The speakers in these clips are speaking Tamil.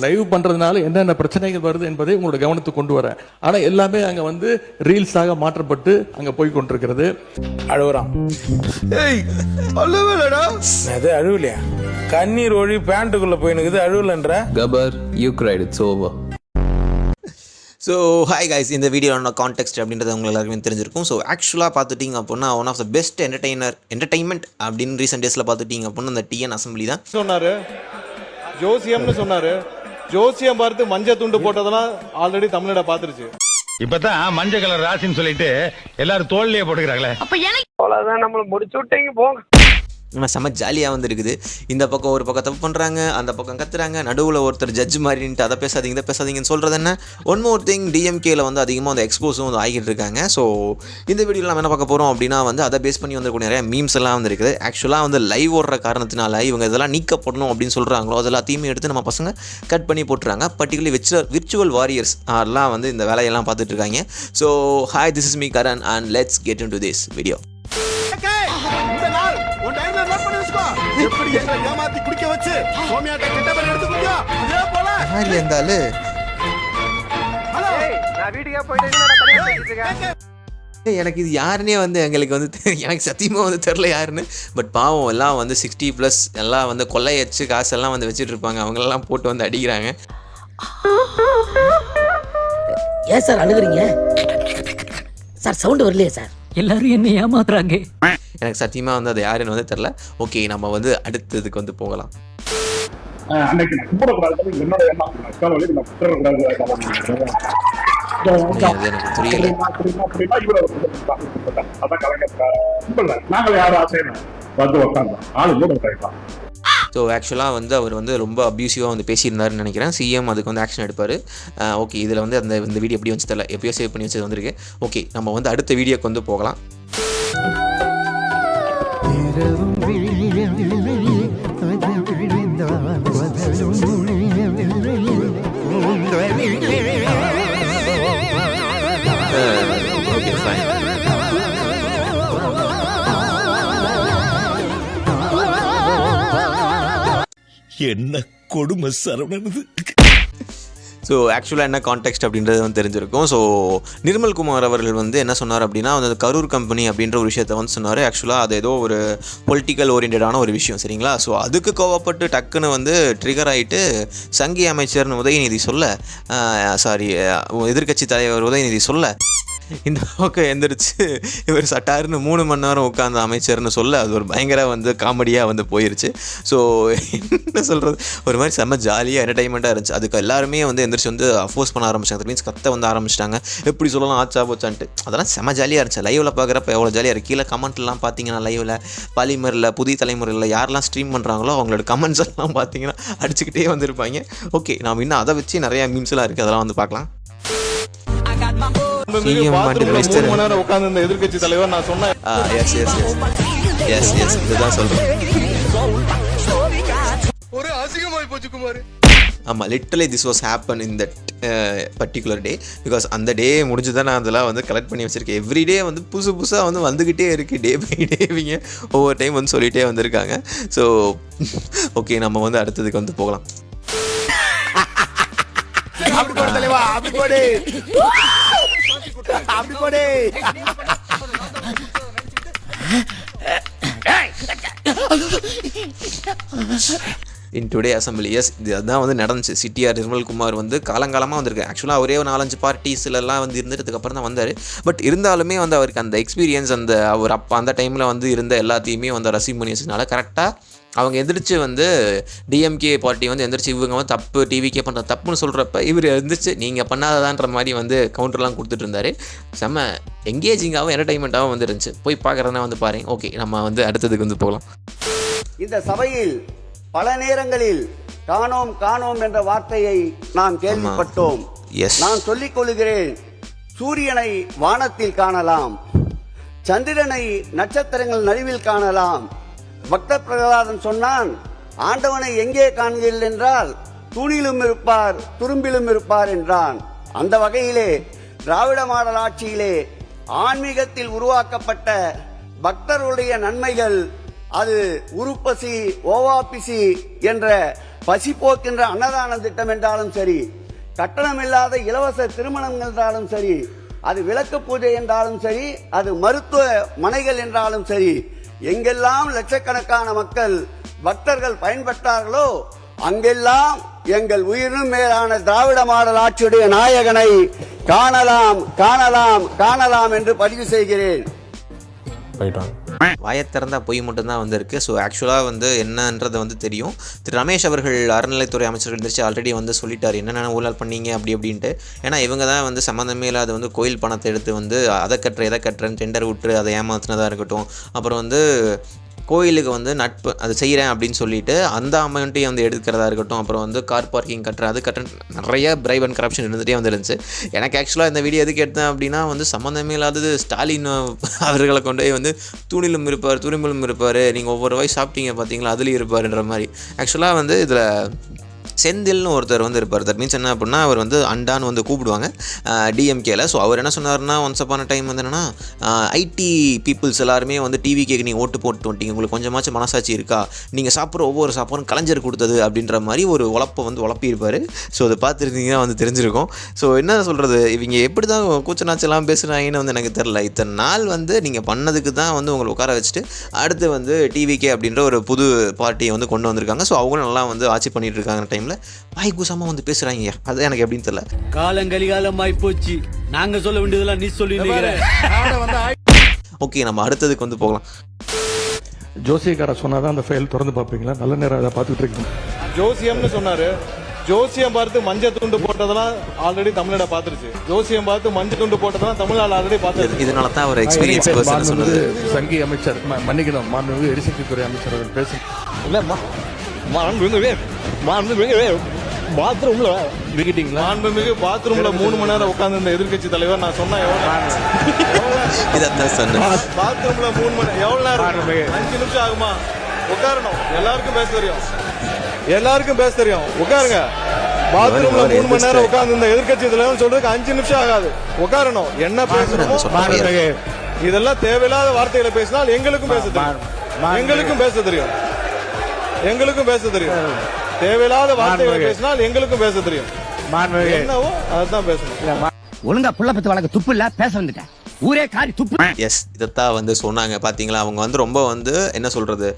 லைவ் பண்றதுனால என்னென்ன பிரச்சனைகள் வருது என்பதை உங்களோட கவனத்துக்கு கொண்டு வரேன். ஆனா எல்லாமே அங்க வந்து ரீல்ஸாக மாற்றப்பட்டு அங்க போய் கொண்டிருக்கிறது. அழுகுறான். ஏய் அழுவலடா. அது அழுவலையா? கண்ணீர் ஒழி பேண்ட்டுக்குள்ள போயினுக்குது, அழுவலன்ற. கபர் you cried, it's over. So hi guys, இந்த வீடியோட கான்டெக்ட் அப்படின்றது உங்களுக்கு எல்லாருக்குமே தெரிஞ்சிருக்கும். ஸோ ஆக்சுவலாக பார்த்துட்டிங்க அப்படின்னா one of the best entertainment அப்படின்னு ரீசெண்ட் டேஸில் பார்த்துட்டிங்க அப்படின்னா அந்த டிஎன் அசம்பிளி தான் சொன்னார். ஜோசியம்னு சொன்னார். ஜோசியம் பார்த்து மஞ்சள் துண்டு போட்டதெல்லாம் ஆல்ரெடி தமிழ்நாட பார்த்துருச்சு. இப்பதான் மஞ்சள் கலர் ராசின்னு சொல்லிட்டு எல்லாரும் தோல்லையே போட்டுக்கிறாங்களே. அவ்வளவுதான், நம்மள முடிச்சு விட்டீங்க போங்க. ஆனால் செம்ம ஜாலியாக வந்து இருக்குது. இந்த பக்கம் ஒரு பக்கம் தப்பு பண்ணுறாங்க, அந்த பக்கம் கத்துறாங்க, நடுவில் ஒருத்தர் ஜட்ஜ் மாதிரின்ட்டு அதை பேசாதீங்க இதை பேசாதீங்கன்னு சொல்கிறது என்ன. ஒன் மோர் திங், டிஎம்கேல வந்து அதிகமாக அந்த எக்ஸ்போஸும் வந்து ஆகிட்டு இருக்காங்க. ஸோ இந்த வீடியோவில் நம்ம என்ன பார்க்க போகிறோம் அப்படின்னா வந்து அதை பேஸ் பண்ணி வந்துருக்கூடிய நிறைய மீம்ஸ் எல்லாம் வந்து இருக்குது. ஆக்சுவலாக வந்து லைவ் ஓடுற காரணத்தினால இவங்க இதெல்லாம் நீக்கப்படணும் அப்படின்னு சொல்கிறாங்களோ அது எல்லாத்தையுமே எடுத்து நம்ம பசங்க கட் பண்ணி போட்டுறாங்க. பர்டிகுலர்லி விர்ச்சுவல் வாரியர்ஸ் எல்லாம் வந்து இந்த வேலையெல்லாம் பார்த்துட்டு இருக்காங்க. So hi, this is me Karan and let's get into this video. எனக்கு இது யாருன்னே வந்து எங்களுக்கு வந்து எனக்கு சத்தியமாக வந்து தெரில யாருன்னு. பட் பாவம் எல்லாம் வந்து 60+ எல்லாம் வந்து கொள்ளையச்சு காசெல்லாம் வந்து வச்சுட்டு இருப்பாங்க. அவங்களெல்லாம் போட்டு வந்து அடிக்கிறாங்க. ஏன் சார் அழுகுறீங்க சார்? சவுண்ட் வரலையே சார்? எல்லாரும் என்ன ஏமாத்துறாங்க. எனக்கு சத்தியமாக வந்து அது யாருன்னு வந்து தெரில. ஓகே, நம்ம வந்து அடுத்ததுக்கு வந்து போகலாம். எனக்கு புரியல. ஸோ ஆக்சுவலாக வந்து அவர் வந்து ரொம்ப அப்யூசிவாக வந்து பேசியிருந்தாருன்னு நினைக்கிறேன். சிஎம் அதுக்கு வந்து ஆக்ஷன் எடுப்பார். ஓகே, இதில் வந்து இந்த வீடியோ எப்படி வந்து தெரியல, எப்பயோ சேவ் பண்ணி வச்சது வந்திருக்கு. ஓகே, நம்ம வந்து அடுத்த வீடியோக்கு வந்து போகலாம். Okay fine. என்ன கொடுமை சரவணனது. ஸோ ஆக்சுவலாக என்ன கான்டெக்ட் அப்படின்றது வந்து தெரிஞ்சிருக்கும். ஸோ நிர்மல்குமார் அவர்கள் வந்து என்ன சொன்னார் அப்படின்னா வந்து கரூர் கம்பெனி அப்படின்ற ஒரு விஷயத்த வந்து சொன்னார். ஆக்சுவலாக அது ஏதோ ஒரு பொலிட்டிக்கல் ஓரியன்டான ஒரு விஷயம், சரிங்களா? ஸோ அதுக்கு கோவப்பட்டு டக்குன்னு வந்து ட்ரிகர் ஆகிட்டு சங்கி அமைச்சர்னு உதயநிதி சொல்ல, எதிர்க்கட்சி தலைவர் உதயநிதி சொல்ல, இந்த பக்கம் எந்திரிச்சு இவர் சட்டாருன்னு 3 மணி நேரம் உட்காந்து அமைச்சர்னு சொல்ல அது ஒரு பயங்கர வந்து காமெடியாக வந்து போயிருச்சு. ஸோ என்ன சொல்கிறது, ஒரு மாதிரி செம்ம ஜாலியாக என்டர்டைன்மெண்ட்டாக இருந்துச்சு. அதுக்கு எல்லாருமே வந்து எந்திரிச்சு வந்து அஃபோர்ஸ் பண்ண ஆரம்பிச்சாங்க. தட் மீன்ஸ் கத்த வந்து ஆரம்பிச்சிட்டாங்க, எப்படி சொல்லலாம் ஆச்சா போச்சான்ட்டு. அதெல்லாம் செம்ம ஜாலியாக இருந்துச்சு. லைவில் பார்க்குறப்ப எவ்வளோ ஜாலியாக இருக்குது. கீழே கமெண்ட்லாம் பார்த்தீங்கன்னா லைவில் பாலிமரில் புதிய தலைமுறையில் யாரெல்லாம் ஸ்ட்ரீம் பண்ணுறாங்களோ அவங்களோட கமெண்ட்ஸ் எல்லாம் பார்த்தீங்கன்னா அடிச்சுக்கிட்டே வந்துருப்பாங்க. ஓகே, நாம் இன்னும் அதை வச்சு நிறையா மீம்ஸ்லாம் இருக்குது, அதெல்லாம் வந்து பார்க்கலாம். எதிர்கட்சி தலைவர் நான் சொன்னேன். இதுதான் சொல்றேன். ஒரு அசிங்கமாய் போச்சு குமார். ஆமாம், literally this was happen in that particular day. Because அந்த டே முடிஞ்சு தான் நான் அதெல்லாம் வந்து கலெக்ட் பண்ணி வச்சுருக்கேன். எவ்ரிடே வந்து புதுசாக வந்து வந்துக்கிட்டே இருக்குது. டே பை டேவிங்க ஒவ்வொரு டைம் வந்து சொல்லிகிட்டே வந்திருக்காங்க. ஸோ ஓகே, நம்ம வந்து அடுத்ததுக்கு வந்து போகலாம். இன் டுடே அசம்பிளி, எஸ், அதுதான் வந்து நடந்துச்சு. சிடிஆர் நிர்மல்குமார் வந்து காலங்காலமாக வந்திருக்கு. ஆக்சுவலாக ஒரே 4-5 பார்ட்டிஸ்லாம் வந்து இருந்துட்டதுக்கப்புறம் தான் வந்தார். பட் இருந்தாலுமே வந்து அவருக்கு அந்த எக்ஸ்பீரியன்ஸ், அவர் அப்போ அந்த டைமில் வந்து இருந்த எல்லாத்தையுமே வந்து ரசீவ் பண்ணி வச்சதுனால கரெக்டாக அவங்க எந்திரிச்சு வந்து டிஎம்கே பார்ட்டி வந்து எந்திரிச்சு இவங்க வந்து தப்பு டிவிக்கே பண்ணுற தப்புன்னு சொல்கிறப்ப இவர் எந்திரிச்சு நீங்கள் பண்ணாததான்ற மாதிரி வந்து கவுண்டர்லாம் கொடுத்துட்டு இருந்தார். செம்ம எங்கேஜிங்காகவும் என்டர்டைன்மெண்ட்டாகவும் வந்து இருந்துச்சு. போய் பார்க்குறதுனா வந்து பாருங்க. ஓகே, நம்ம வந்து அடுத்ததுக்கு வந்து போகலாம். இந்த சபையில் பல நேரங்களில் காணோம் காணோம் என்ற வார்த்தையை நாம் கேள்விப்பட்டோம். நான் சொல்லிக் கொள்கிறேன், சூரியனை வானத்தில் காணலாம், சந்திரனை நட்சத்திரங்கள் நடுவில் காணலாம். பக்த பிரகலாதன் சொன்னான், ஆண்டவனை எங்கே காண்கிறீர்கள் என்றால் தூணிலும் இருப்பார் துரும்பிலும் இருப்பார் என்றான். அந்த வகையிலே திராவிட மாடல் ஆட்சியிலே ஆன்மீகத்தில் உருவாக்கப்பட்ட பக்தருடைய நன்மைகள், அது உருப்பசி ஓவாபிசி என்ற பசி போக்கின்ற அன்னதான திட்டம் என்றாலும் சரி, கட்டணமில்லாத இலவச திருமணம் என்றாலும் சரி, அது விளக்கு பூஜை என்றாலும் சரி, அது மருத்துவ மனைகள் என்றாலும் சரி, எங்கெல்லாம் லட்சக்கணக்கான மக்கள் பக்தர்கள் பயன்பெற்றார்களோ அங்கெல்லாம் எங்கள் உயிரினும் மேலான திராவிட மாடல் ஆட்சியுடைய நாயகனை காணலாம் காணலாம் காணலாம் என்று பதிவு செய்கிறேன். வாயை திறந்தா பொய் மட்டும்தான் வந்திருக்கு. ஸோ ஆக்சுவலாக வந்து என்னன்றது வந்து தெரியும். திரு ரமேஷ் அவர்கள் அறநிலைத்துறை அமைச்சர்கள் இருந்துச்சு ஆல்ரெடி வந்து சொல்லிட்டார் என்னென்ன ஊழல் பண்ணீங்க அப்படி அப்படின்ட்டு. ஏன்னா இவங்க தான் வந்து சம்மந்தமே இல்லாத வந்து கோயில் பணத்தை எடுத்து வந்து அதை கட்டுற எதை கட்டுறேன்னு டெண்டர் விட்டு அதை ஏமாத்தினதாக இருக்கட்டும். அப்புறம் வந்து கோயிலுக்கு வந்து நட்பு அது செய்கிறேன் அப்படின்னு சொல்லிட்டு அந்த அமௌண்ட்டையும் வந்து எடுக்கிறதா இருக்கட்டும். அப்புறம் வந்து கார் பார்க்கிங் கட்டுறேன் அது கட்டுறேன், நிறைய பிரைப் அண்ட் கரப்ஷன் இருந்துகிட்டே வந்துருந்துச்சு. எனக்கு ஆக்சுவலாக இந்த வீடியோ எதுக்கு எடுத்தேன் அப்படின்னா வந்து சம்மந்தமே இல்லாதது ஸ்டாலின் அவர்களை கொண்டு போய் வந்து தூணிலும் இருப்பார் துணிமலும் இருப்பார், நீங்கள் ஒவ்வொரு வாய் சாப்பிட்டீங்க பார்த்தீங்களா அதுலேயும் இருப்பாருன்ற மாதிரி. ஆக்சுவலாக வந்து இதில் செந்தில்னு ஒருத்தர் வந்து இருப்பார். தட் மீன்ஸ் என்ன அப்படின்னா அவர் வந்து அண்டான்னு வந்து கூப்பிடுவாங்க டிஎம்கேல. ஸோ அவர் என்ன சொன்னார்னா ஒன்ஸ் அப்பான டைம் வந்து என்னென்னா ஐடி பீப்புள்ஸ் எல்லாருமே வந்து டிவிகேக்கு நீங்கள் ஓட்டு போட்டு வந்துட்டீங்க, உங்களுக்கு கொஞ்சமாச்சும் மனசாட்சி இருக்கா, நீங்கள் சாப்பிட்ற ஒவ்வொரு சாப்பாடும் கலைஞர் கொடுத்தது அப்படின்ற மாதிரி ஒரு உழப்பை வந்து உழப்பியிருப்பார். ஸோ அதை பார்த்துருந்தீங்கன்னா வந்து தெரிஞ்சிருக்கும். ஸோ என்ன சொல்கிறது, இவங்க எப்படி தான் கூச்சநாச்செல்லாம் பேசுகிறாங்கன்னு வந்து எனக்கு தெரில. இத்தனை நாள் வந்து நீங்கள் பண்ணதுக்கு தான் வந்து உங்களை உட்கார வச்சுட்டு அடுத்து வந்து டிவிகே அப்படின்ற ஒரு புது பார்ட்டியை வந்து கொண்டு வந்திருக்காங்க. ஸோ அவங்களும் நல்லா வந்து ஆட்சி பண்ணிட்டு இருக்காங்க டைம் வாய் கூசாம வந்து பேசுறாங்க. அது எனக்கு எப்படின்னு தெரியல. காலங்கலிகாலமாய் போச்சு, நாங்க சொல்ல வேண்டியதெல்லாம் நீ சொல்லி. ஓகே, நம்ம அடுத்ததுக்கு வந்து போகலாம். ஜோசியக்கார சொன்னாதான் அந்த ஃபைல் திறந்து பார்ப்பீங்களா? நல்ல நேரம் அதை பார்த்துட்டு இருக்கீங்க. ஜோசியம்னு சொன்னாரு. ஜோசியம் பார்த்து மஞ்சள் துண்டு போட்டதெல்லாம் ஆல்ரெடி தமிழ்நாடு பாத்துருச்சு. ஜோசியம் பார்த்து மஞ்சள் துண்டு போட்டதெல்லாம் தமிழ்நாடு ஆல்ரெடி பாத்துருச்சு. இதனால தான் அவர் எக்ஸ்பீரியன்ஸ் பர்சன் சொன்னது. சங்கி அமைச்சர் மன்னிக்கணும், மாண்புமிகு எரிசக்தித்துறை அமைச்சர் அவர்கள் பேச மாண்புமிகு பாத்ரூம்ல 3 மணி நேரம் உட்கார்ந்து இந்த எதிர்கட்சி தலைவர் நான் சொன்னா பாத்ரூம்ல 3 மணி எவ்வளவு நேரம்? 5 நிமிஷம் ஆகுமா? உட்காரணும். எல்லாருக்கும் பேச தெரியும், எல்லாருக்கும் பேச தெரியும். உட்காருங்க. பாத்ரூம்ல 3 மணி நேரம் உட்கார்ந்து இந்த எதிர்கட்சி தலைவர் சொல்றதுக்கு 5 நிமிஷம் ஆகாது. உட்காரணும். என்ன பேசணுமோ இதெல்லாம் தேவையில்லாத வார்த்தைகளை பேசினால் எங்களுக்கும் பேச தெரியும், எங்களுக்கும் பேச தெரியும், எங்களுக்கும் பேச தெரியும். தேவையில்லாத வார்த்தைகளை பேசினால் எங்களுக்கும் பேச தெரியும். என்னவோ அதான் பேசணும். ஒழுங்கா புள்ள பத்து வழக்கு துப்பு இல்ல பேச வந்துட்டேன். ஊரே காரி துப்பு. எஸ், இதைத்தான் வந்து சொன்னாங்க. பார்த்தீங்களா, அவங்க வந்து ரொம்ப வந்து என்ன சொல்கிறது,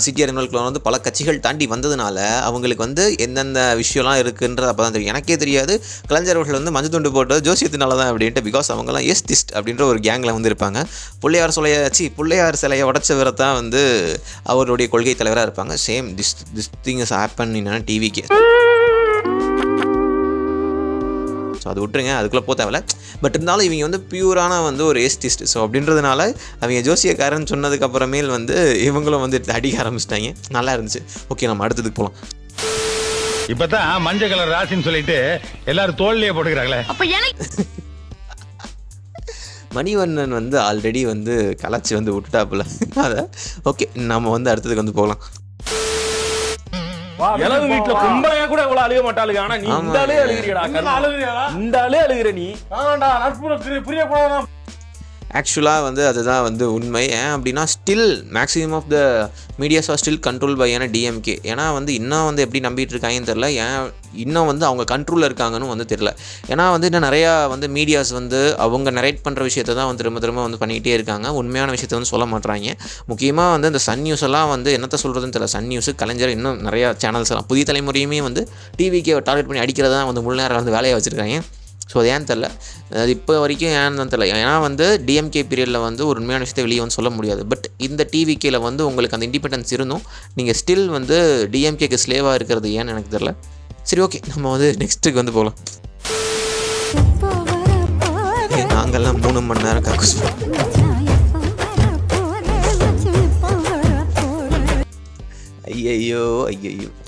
சிட்டி அறிஞர்களுக்கு வந்து பல கட்சிகள் தாண்டி வந்ததுனால அவங்களுக்கு வந்து எந்தெந்த விஷயம்லாம் இருக்குன்றது அப்போ தான் தெரியும். எனக்கே தெரியாது கலைஞர்கள் வந்து மஞ்சள் துண்டு போட்டது ஜோசியத்தினால தான் அப்படின்ட்டு. பிகாஸ் அவங்கலாம் எஸ்டிஸ்ட் அப்படின்ற ஒரு கேங்கில் வந்து இருப்பாங்க. பிள்ளையார் சிலையை உடச்சவரை தான் வந்து அவருடைய கொள்கை தலைவராக இருப்பாங்க. Same this thing is happen in டிவிக்கு. ஸோ அது விட்டுருங்க, அதுக்குள்ளே போக தேவையில்ல. பட் இருந்தாலும் இவங்க வந்து பியூரான வந்து ஒரு ஏஸ்டிஸ்ட். ஸோ அப்படின்றதுனால அவங்க ஜோசியக்காரன் சொன்னதுக்கப்புறமேல் வந்து இவங்களும் வந்து அடிக்க ஆரம்பிச்சிட்டாங்க. நல்லா இருந்துச்சு. ஓகே, நம்ம அடுத்ததுக்கு போகலாம். இப்பதான் மஞ்சள் கலர் ராசின்னு சொல்லிட்டு எல்லாரும் தோல்லையே போட்டுக்கிறாங்களே. மணிவண்ணன் வந்து ஆல்ரெடி வந்து கலாச்சி வந்து விட்டுட்டாப்புல அதை. ஓகே, நம்ம வந்து அடுத்ததுக்கு வந்து போகலாம். இளவு வீட்டுல கும்பலையா கூட இவ்வளவு அழுக மாட்டாளுங்க. ஆனா நீ இந்த ஆளே அழுகிறீடா. இந்த ஆளே அழுகிற நீ. புரிய போனா ஆக்சுவலாக வந்து அதுதான் வந்து உண்மை. ஏன் அப்படின்னா still maximum of the medias are still control by DMK. ஏன்னா வந்து இன்னும் வந்து எப்படி நம்பிட்டு இருக்காங்கன்னு தெரில. ஏன் இன்னும் வந்து அவங்க கண்ட்ரோலில் இருக்காங்கன்னு வந்து தெரில. ஏன்னா வந்து இன்னும் நிறையா வந்து மீடியாஸ் வந்து அவங்க நரேட் பண்ணுற விஷயத்தை தான் வந்து திரும்ப வந்து பண்ணிக்கிட்டே இருக்காங்க. உண்மையான விஷயத்தை வந்து சொல்ல மாட்றாங்க. முக்கியமாக வந்து இந்த சன் நியூஸ் எல்லாம் வந்து என்னத்தை சொல்கிறதுன்னு தெரியல. சன் நியூஸு, கலைஞர், இன்னும் நிறையா சேனல்ஸ் எல்லாம் புதிய தலைமுறையுமே வந்து டிவிக்கு டார்கெட் பண்ணி அடிக்கிறதா வந்து முழு நேரம் வந்து வேலையை வச்சுருக்காங்க. ஸோ அது ஏன்னு தெரில, அது இப்போ வரைக்கும் ஏன்னு தான் தெரில. ஏன்னா வந்து டிஎம்கே பீரியடில் வந்து ஒரு உண்மையான விஷயத்தை வெளியே வந்து சொல்ல முடியாது. பட் இந்த டிவிகேல வந்து உங்களுக்கு அந்த இண்டிபெண்டன்ஸ் இருந்தும் நீங்கள் ஸ்டில் வந்து டிஎம்கேக்கு ஸ்லேவாக இருக்கிறது ஏன்னு எனக்கு தெரில. சரி, ஓகே, நம்ம வந்து நெக்ஸ்ட்டுக்கு வந்து போகலாம். நாங்கள்லாம் 3 மணி நேரம் கக்கூஸ் ஐயோ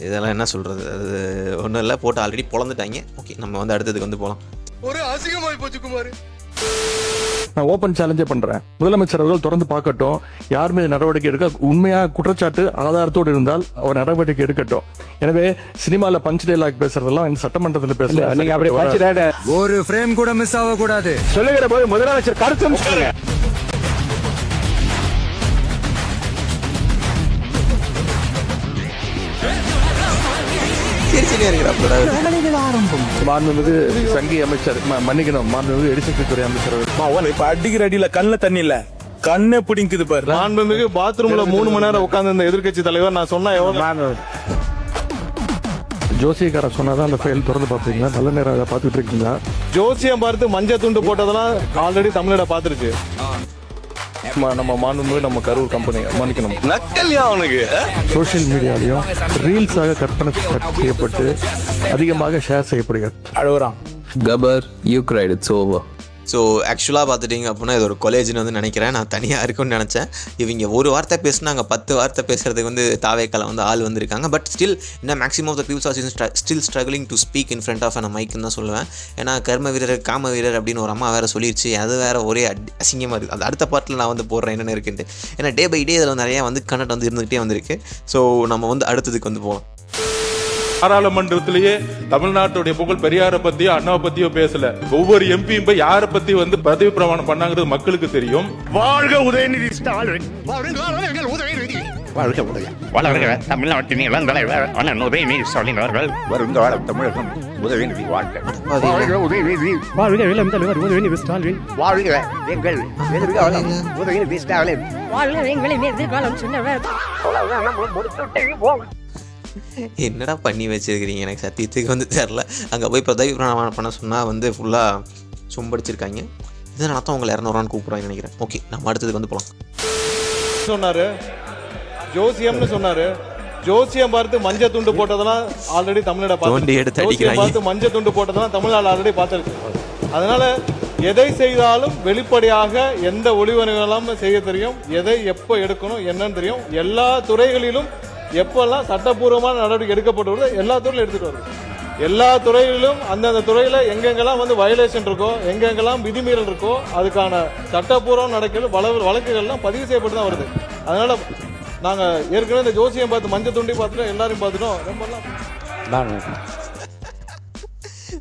இதெல்லாம் என்ன சொல்கிறது, அது ஒன்றும் இல்லை, போட்டு ஆல்ரெடி பொழந்துட்டாங்க. ஓகே, நம்ம வந்து அடுத்ததுக்கு வந்து போகலாம். ஒரு அசிங்கமாய் போச்சு குமார். நான் ஓப்பன் சேலஞ்சே பண்றேன். முதலமைச்சர் அவர்கள் தொடர்ந்து பார்க்கட்டும், யார் மீது நடவடிக்கை எடுக்க உண்மையா குற்றச்சாட்டு ஆதாரத்தோடு இருந்தால் அவர் நடவடிக்கை எடுக்கட்டும். எனவே சினிமால பஞ்ச் டைலாக் பேசுறதெல்லாம் இந்த சட்டமன்றத்தில் பேசல. நீங்க அப்படி ஒரு ஃப்ரேம் கூட மிஸ் ஆக கூடாது சொல்லுகிற போது முதலமைச்சர் கருத்து பண்ணிட்டே இருக்கிறாப்லடா மாண்புமிகு சங்கி அமைச்சர் மன்னிக்கணும் மாண்புமிகு எரிசக்தி துறை அமைச்சர் இப்ப அடிக்கிற அடியில கண்ணுல தண்ணி இல்ல கண்ணே பிடிக்குது பாரு. மாண்புமிகு பாத்ரூம்ல 3 மணி நேரம் உட்கார்ந்து இந்த எதிர்க்கட்சி தலைவர் நான் சொன்னா எவ்வளவு ஜோசியக்காரன் சொன்னாதான் அந்த ஃபைல் திறந்து பார்ப்பீங்களா? நல்ல நேரம் அதை பார்த்துட்டு இருக்கீங்களா? ஜோசியம் பார்த்து மஞ்சள் துண்டு போட்டதெல்லாம் ஆல்ரெடி தமிழ்நாடு பார்த்துருச்சு. நம்ம மாண்புமிகு நம்ம கரூர் கம்பெனி மன்னிக்கணும். நக்கல்யா அவனுக்கு சோஷியல் மீடியாலையும் ரீல்ஸாக கற்பனை செய்யப்பட்டு அதிகமாக ஷேர் செய்யப்படுகிறது. அழுகுறான். Gabbar, you cried, it's over. So ஆக்சுவலாக பார்த்துட்டிங்க அப்படின்னா இது ஒரு காலேஜ்னு வந்து நினைக்கிறேன். நான் தனியாக இருக்குன்னு நினச்சேன். இவங்க ஒரு வார்த்தை பேசினாங்க, 10 வார்த்தை பேசுகிறதுக்கு வந்து தாவேக்கால வந்து ஆள் வந்திருக்காங்க. பட் ஸ்டில் இன்னும் maximum of the peoples are still struggling to speak in front of an மைக்குன்னு தான் சொல்லுவேன். ஏன்னா கர்ம வீரர் காம வீரர் அப்படின்னு ஒரு அம்மா வேறு சொல்லிடுச்சு. அது வேறு ஒரே அசிங்கமாக இருக்குது. அது அடுத்த பாட்டில் நான் வந்து போடுறேன் என்னென்ன இருக்குன்ட்டு. ஏன்னா டே பை டே இதில் நிறையா வந்து கண்டென்ட் வந்து இருந்துகிட்டே வந்திருக்கு. ஸோ நம்ம வந்து அடுத்ததுக்கு வந்து போகலாம். பாராளுமன்றத்திலேயே தமிழ்நாட்டுடைய புகழ் பெரியாரை பத்தியோ அண்ணாவை பத்தியோ பேசல. ஒவ்வொரு எம்பியும் போய் யாரை பத்தி வந்து பதவி பிரமாணம் பண்ணாங்கிறது மக்களுக்கு தெரியும். வாழ்க உதயநிதி ஸ்டாலின் வாழ்க வளர்க தமிழ்நாட்டின் இளந்தலைவர் அண்ணன் உதயநிதி ஸ்டாலின் அவர்கள் வருங்கால தமிழகம் உதயநிதி வாழ்க வாழ்க உதயநிதி வாழ்க இளந்தலைவர் உதயநிதி ஸ்டாலின் வாழ்க எங்கள் எதிர்காலம் உதயநிதி ஸ்டாலின் வாழ்க எங்களின் எதிர்காலம் சொன்னவர். என்னடா பண்ணி வச்சிருக்கிறீங்க எனக்கு சத்தியத்துக்கு வந்து தெரில. அங்கே போய் பதவி பிரமாணம் பண்ண சொன்னால் வந்து ஃபுல்லாக சொம்படிச்சிருக்காங்க. இதனால தான் உங்களை 200 கூப்பிட்றாங்கன்னு நினைக்கிறேன். ஓகே நம்ம அடுத்ததுக்கு வந்து போகலாம். சொன்னாரு ஜோசியம்னு சொன்னாரு. ஜோசியம் பார்த்து மஞ்சள் துண்டு போட்டதெல்லாம் ஆல்ரெடி தமிழ்நாடு தோண்டி எடுத்து அடிக்கிறாங்க. பார்த்து மஞ்சள் துண்டு போட்டதெல்லாம் தமிழ்நாடு ஆல்ரெடி பார்த்துருக்கு. அதனால எதை செய்தாலும் வெளிப்படையாக எந்த ஒளிவனங்களும் செய்ய தெரியும். எதை எப்போ எடுக்கணும் என்னன்னு தெரியும். எல்லா துறைகளிலும் எப்பெல்லாம் சட்டப்பூர்வமான நடவடிக்கை எடுக்கப்பட்டு எல்லா துறையிலும் எடுத்துட்டு வருது. எல்லா துறைகளிலும் அந்தந்த துறையில எங்கெங்கெல்லாம் வந்து வயலேஷன் இருக்கோ, எங்கெங்கெல்லாம் விதிமீறல் இருக்கோ, அதுக்கான சட்டப்பூர்வம் நடக்கிற வழக்குகள்லாம் பதிவு செய்யப்பட்டு தான் வருது. அதனால நாங்க ஏற்கனவே இந்த ஜோசியம் பார்த்து மஞ்சள் துண்டி பார்த்துட்டோம், எல்லாரையும் பார்த்துட்டோம். ரொம்ப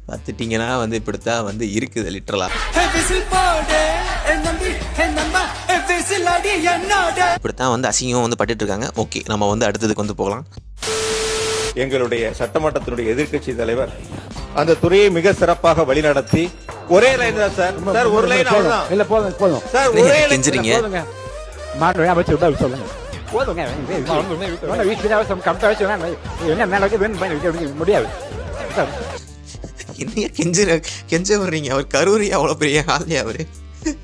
பார்த்துட்டிங்கன்னா வந்து இப்படித்தான் வந்து இருக்குது லிட்டரலா. இப்படித்தான் வந்து அசிங்கமாக வந்து பட்டுட்டு இருக்காங்க. ஓகே நம்ம வந்து அடுத்ததுக்கு வந்து போகலாம். எங்களுடைய சட்டமன்றத்தினுடைய எதிர்க்கட்சி தலைவர் அந்த துறையை மிக சிறப்பாக வழிநடத்தி ஒரே லைன் தான் சார். சார் ஒரு லைன் அவ்வளவுதான். இல்ல போதும் சார் ஒரே லைன் கெஞ்சுறீங்க. மாண்புமிகு அமைச்சர் தான் சொல்லுங்க. முடியாது. என்னையா கெஞ்ச வர்றீங்க? அவர் கரூரியா அவ்வளோ பெரிய ஆளையா அவரு?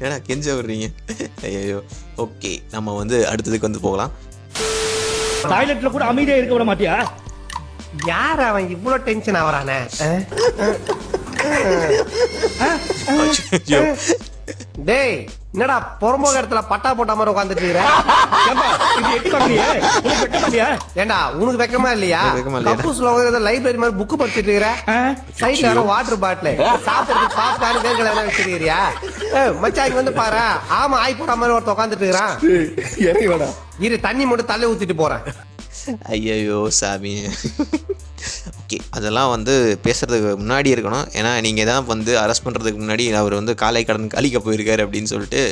ஏன்னா கெஞ்ச வர்றீங்க. ஐயோ. ஓகே நம்ம வந்து அடுத்ததுக்கு வந்து போகலாம். டாய்லெட்ல கூட அமைதியா இருக்க விட மாட்டியா? யார் அவன் இவ்வளவு டென்ஷன் ஆவறானே? ஐயோ. டேய் என்னடா பொறம்போக இடத்துல பட்டா போட்ட மாதிரி உட்காந்துட்டு இருக்கற? ஏண்டா உனக்கு வெக்கமா இல்லையா? கப்பூஸ்ல உட்கார்ந்து லைப்ரரி மாதிரி புக் படிச்சிட்டு இருக்கற? சைடுல வர வாட்டர் பாட்டில் சாப்பிடுறதுக்கு பாப்கார்ன் வேர்க்கல என்ன வச்சிருக்கியா? மச்சான் இங்க வந்து பாரு. ஆமா ஆய் போட்ட மாதிரி ஒருத்த உட்காந்துட்டு இருக்கறான். இரு தண்ணி மட்டும் தள்ளி ஊத்திட்டு போறேன். ஐயோ சாமி. ஓகே அதெல்லாம் வந்து பேசுறதுக்கு முன்னாடி இருக்கணும். ஏன்னா நீங்கள் தான் வந்து அரெஸ்ட் பண்ணுறதுக்கு முன்னாடி அவர் வந்து காலை கடன் கழிக்க போயிருக்காரு அப்படின்னு சொல்லிட்டு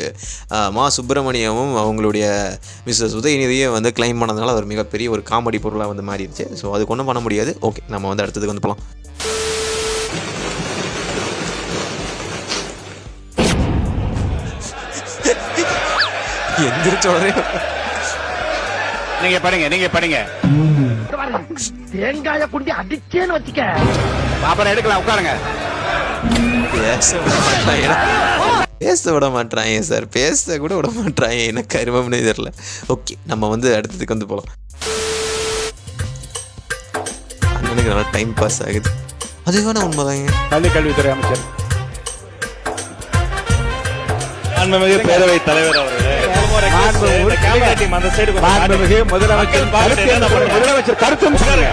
மா சுப்பிரமணியமும் அவங்களுடைய மிஸ்ஸஸ் உதயநிதியை வந்து கிளைம் பண்ணதுனால அவர் மிகப்பெரிய ஒரு காமெடி பொருளாக வந்து மாறிடுச்சு. ஸோ அதுக்கு ஒன்றும் பண்ண முடியாது. ஓகே நம்ம வந்து அடுத்ததுக்கு வந்து போகலாம். எந்திரிச்சோடனே நீங்க படிங்க தேங்காய குண்டி அடிச்சேன்னு வச்சுக்க. அப்புறம் எடுக்கலாம் உட்காருங்க. பேச விட மாட்டாங்க சார். பேச கூட விட மாட்டாங்க. எனக்கு கருமம்னே தெரியல. ஓகே நம்ம வந்து அடுத்ததுக்கு வந்து போகலாம். அண்ணனுக்கு நல்லா டைம் பாஸ் ஆகுது. அது வேணா உண்மைதாங்க. பள்ளி கல்வித்துறை அமைச்சர் மாண்புமிகு பேரவைத் தலைவர் அவர்களே, மாண்புமிகு முதலமைச்சர் கருத்தும் சொல்லுங்க.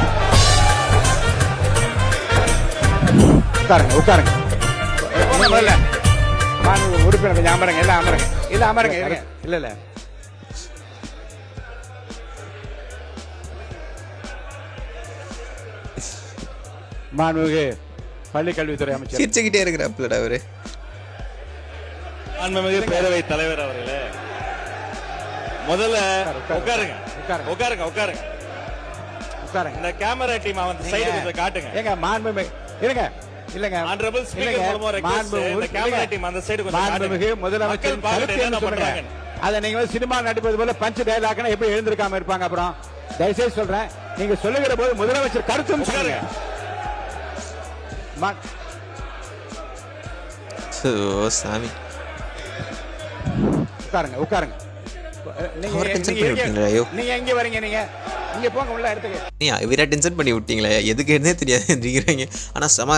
உட்காருங்க. மாண்புமிகு உறுப்பினர் கொஞ்சம் அமருங்க. எல்லாம் அமருங்க. இல்ல மாண்புமிகு பள்ளி கல்வித்துறை அமைச்சர் சிரிச்சுக்கிட்டே இருக்கிறாப்புலடா அவரு. மாண்புமிகு பேரவைத் தலைவர் அவர்களே, முதல்ல உட்காருங்க. உட்காருங்க. இந்த கேமரா டீம் வந்து சைடு கொஞ்சம் காட்டுங்க. ஏங்க மாண்புமிகு இருங்க இல்லங்க Honorable Speaker மூலமா request, இந்த கேமரா டீம் அந்த சைடு கொஞ்சம் மாண்புமிகு காட்டுங்க. முதலமைச்சர் மக்கள் பார்த்துட்டு கருத்து என்ன என்ன சொல்லுங்க. பண்றாங்க? அதை நீங்க வந்து சினிமா நடிப்பது போல பஞ்ச் டயலாக்னா எப்படி எழுந்திருக்காம இருப்பாங்க? அப்புறம் தயவுசெய்து சொல்றேன், நீங்க சொல்லுகிற போது முதலமைச்சர் கருத்தும் சொல்லுங்க. சாமி உட்காருங்க உட்காருங்க. நீங்க அவர் tension நீங்க பண்ணி விட்டீங்களா? ஐயோ. நீங்க எங்க வரீங்க? நீங்க இங்க போங்க உள்ள இடத்துக்கு. நீ இவரை டென்ஷன் பண்ணி விட்டீங்களே, எதுக்கு இருந்தே தெரியாது. ஆனால் செம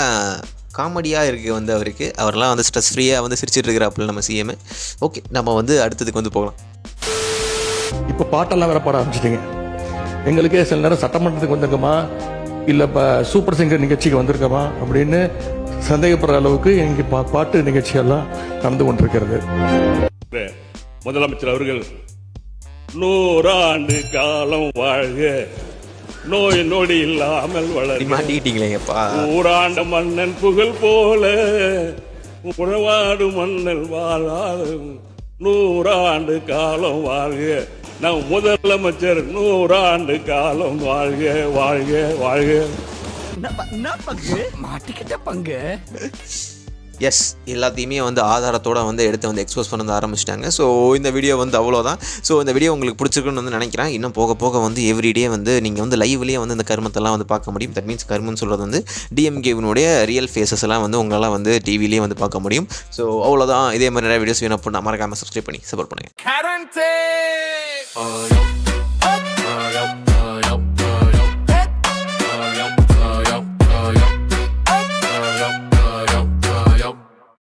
காமெடியாக இருக்குது வந்து அவருக்கு. அவரெல்லாம் வந்து ஸ்ட்ரெஸ் ஃப்ரீயாக வந்து சிரிச்சிட்டு இருக்கிறாப்புல நம்ம சிஎம். ஓகே, நம்ம வந்து அடுத்ததுக்கு வந்து போகலாம். இப்போ பாட்டெல்லாம் வேற பாட ஆரம்பிச்சிட்டீங்க. எங்களுக்கே சில நேரம் சட்டமன்றத்துக்கு வந்திருக்கோமா இல்லை இப்போ சூப்பர் சிங்கர் நிகழ்ச்சிக்கு வந்திருக்கோமா அப்படின்னு சந்தேகப்படுற அளவுக்கு எங்கள் பாட்டு நிகழ்ச்சியெல்லாம் நடந்து கொண்டிருக்கிறது. முதலமைச்சர் அவர்கள் 100 ஆண்டு காலம் வாழ்க, நோய் நொடி இல்லாமல் வளர்க, மாட்டிக்கிட்டீங்களேப்பா. 100 ஆண்டு மன்னன் புகழ் போல உணவாடு மன்னன் வாழாது, 100 ஆண்டு காலம் வாழ்க, நம் முதலமைச்சர் 100 ஆண்டு காலம் வாழ்க வாழ்க வாழ்க. மாட்டிக்கிட்ட பங்கு. எஸ், எல்லாத்தையுமே வந்து ஆதாரத்தோடு வந்து எடுத்து வந்து எக்ஸ்போஸ் பண்ண ஆரம்பிச்சிட்டாங்க. ஸோ இந்த வீடியோ வந்து அவ்வளோதான். ஸோ இந்த வீடியோ உங்களுக்கு பிடிச்சிருக்குன்னு வந்து நினைக்கிறேன். இன்னும் போக போக வந்து எவ்ரிடே வந்து நீங்கள் வந்து லைவ்லேயே வந்து இந்த கருமத்தெல்லாம் வந்து பார்க்க முடியும். தட் மீன்ஸ் கருமன்னு சொல்கிறது வந்து டிஎம்கேவினுடைய ரியல் ஃபேஸஸ் எல்லாம் வந்து உங்களால் வந்து டிவிலேயே வந்து பார்க்க முடியும். ஸோ அவ்வளோதான். இதே மாதிரி நிறைய வீடியோஸ் வேணும் அப்படின்னா மறக்காமல் சப்ஸ்கிரைப் பண்ணி சப்போர்ட் பண்ணுங்கள்.